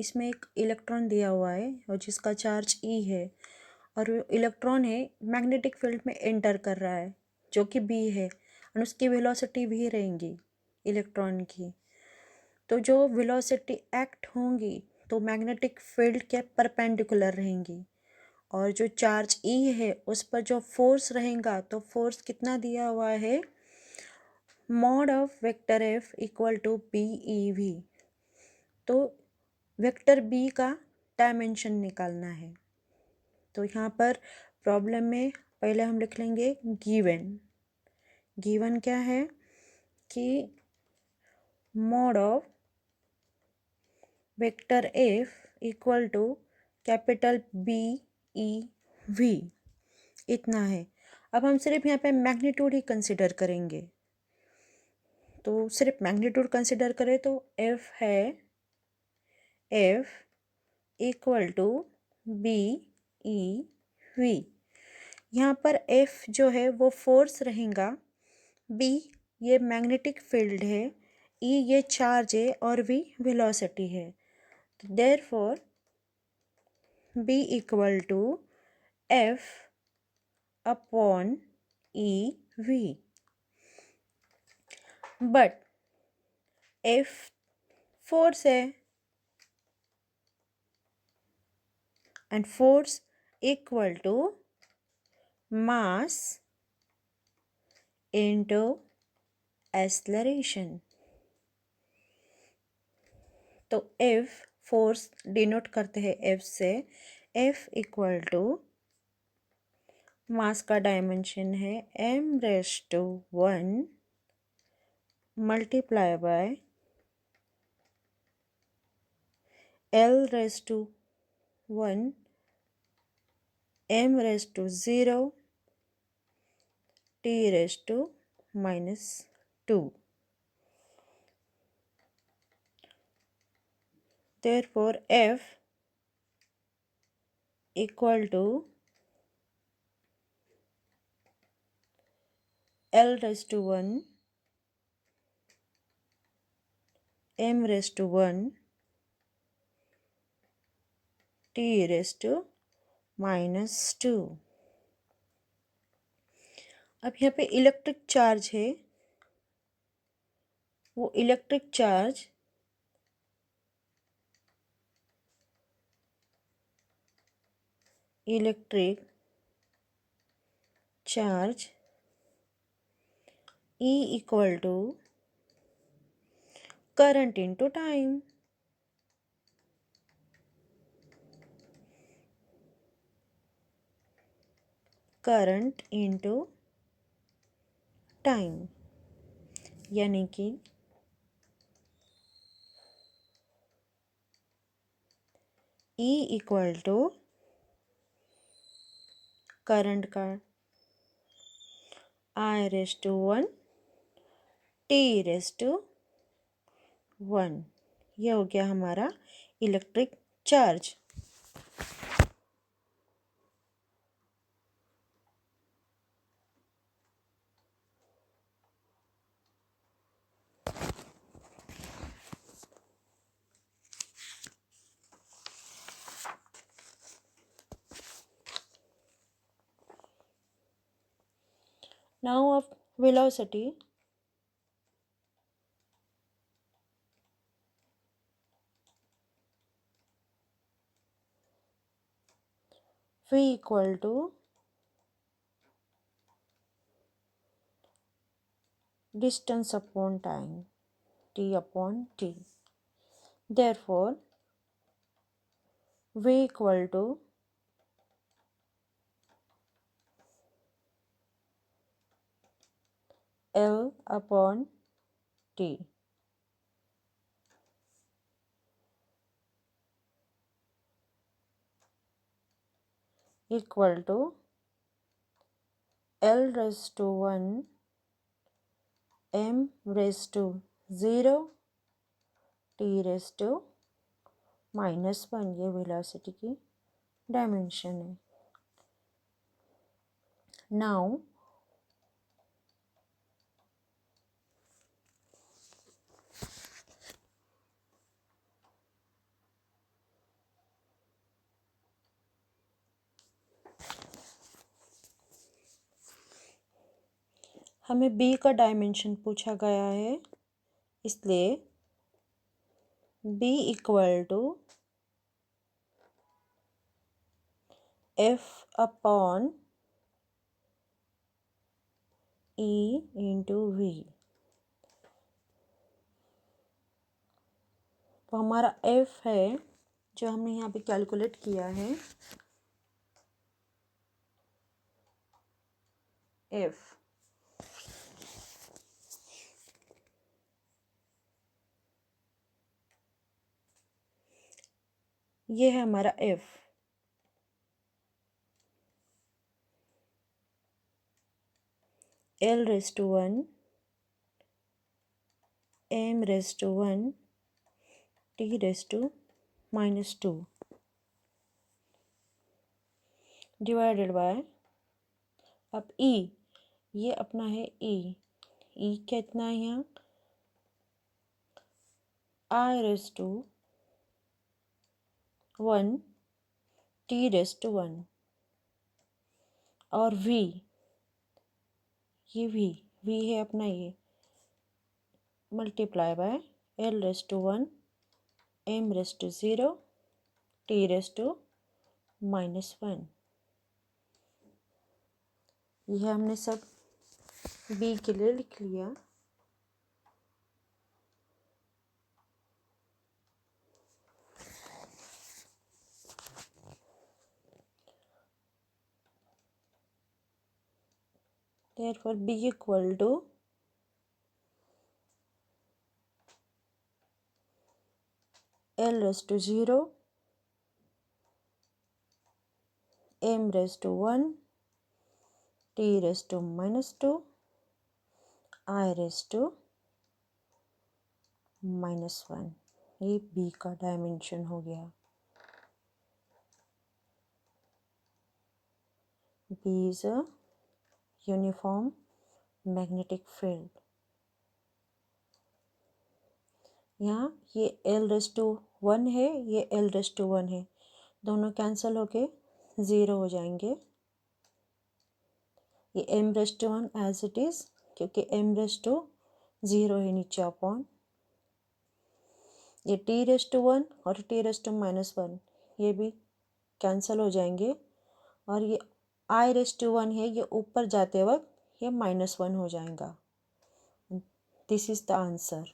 इसमें एक इलेक्ट्रॉन दिया हुआ है और जिसका चार्ज ई है, और इलेक्ट्रॉन है मैग्नेटिक फील्ड में एंटर कर रहा है जो कि बी है, और उसकी वेलोसिटी भी रहेंगी इलेक्ट्रॉन की। तो जो वेलोसिटी एक्ट होंगी तो मैग्नेटिक फील्ड के परपेंडिकुलर रहेंगी, और जो चार्ज ई है उस पर जो फोर्स रहेगा तो फोर्स कितना दिया हुआ है, mod of vector F equal to P E V. तो वेक्टर बी का डायमेंशन निकालना है। तो यहाँ पर प्रॉब्लम में पहले हम लिख लेंगे गिवन। गिवन क्या है कि mod of vector F equal to capital B E V, इतना है। अब हम सिर्फ यहाँ पे मैग्नीट्यूड ही कंसिडर करेंगे। तो सिर्फ मैग्नीट्यूड कंसिडर करें तो एफ है, F equal to B E V. यहाँ पर एफ जो है वो फोर्स रहेगा, बी ये मैग्नेटिक फील्ड है, ई ये चार्ज है और वी वेलोसिटी है। तो therefore B equal to F upon E V. But F force है and force equal to mass into acceleration. तो एफ फोर्स डिनोट करते हैं एफ से, एफ इक्वल टू मास का डायमेंशन है m⁻⁴ multiply by l⁻⁴ m⁻⁴ t⁻²। Therefore F equal to l⁻⁴ m⁻⁴ t⁻²। अब यहाँ पे इलेक्ट्रिक चार्ज है, वो electric charge E equal to current into time। Current into time, यानी कि E इक्वल टू करंट का I⁻⁴ t⁻⁴। ये हो गया हमारा electric charge. Now of velocity, v equal to distance upon time, t upon t। Therefore v equal to L upon t। Equal to l⁻⁴ m⁻⁴ t⁻⁻⁴ ये velocity की dimension है। Now हमें B का dimension पूछा गया है, इसलिए B equal to F upon E into V. तो हमारा एफ है जो हमने यहाँ पे कैलकुलेट किया है, एफ ये है हमारा F. L raise to 1 M raise to 1 T raise to -2 divided by, अब ई, ये अपना है ई कितना है यहाँ, I raise to 1 T raise to 1, और वी, ये वी है अपना ये, multiply by L raise to 1 M raise to 0 T raise to -1। यह हमने सब बी के लिए लिख लिया। Therefore b equal to L raised to 0 m raised to 1 t raised to -2 I raised to -1। ये b का डायमेंशन हो गया। b is a uniform magnetic field। यहाँ ये L raised to 1 है, ये L raised to 1 है, दोनों कैंसिल होके 0 हो जाएंगे। ये m raised to 1 as it is, क्योंकि m raised to 0 है नीचे अपॉन, ये t raised to 1 और t raised to -1 ये भी कैंसिल हो जाएंगे, और ये I raised to 1 है, ये ऊपर जाते वक्त ये -1 हो जाएगा। This is the answer.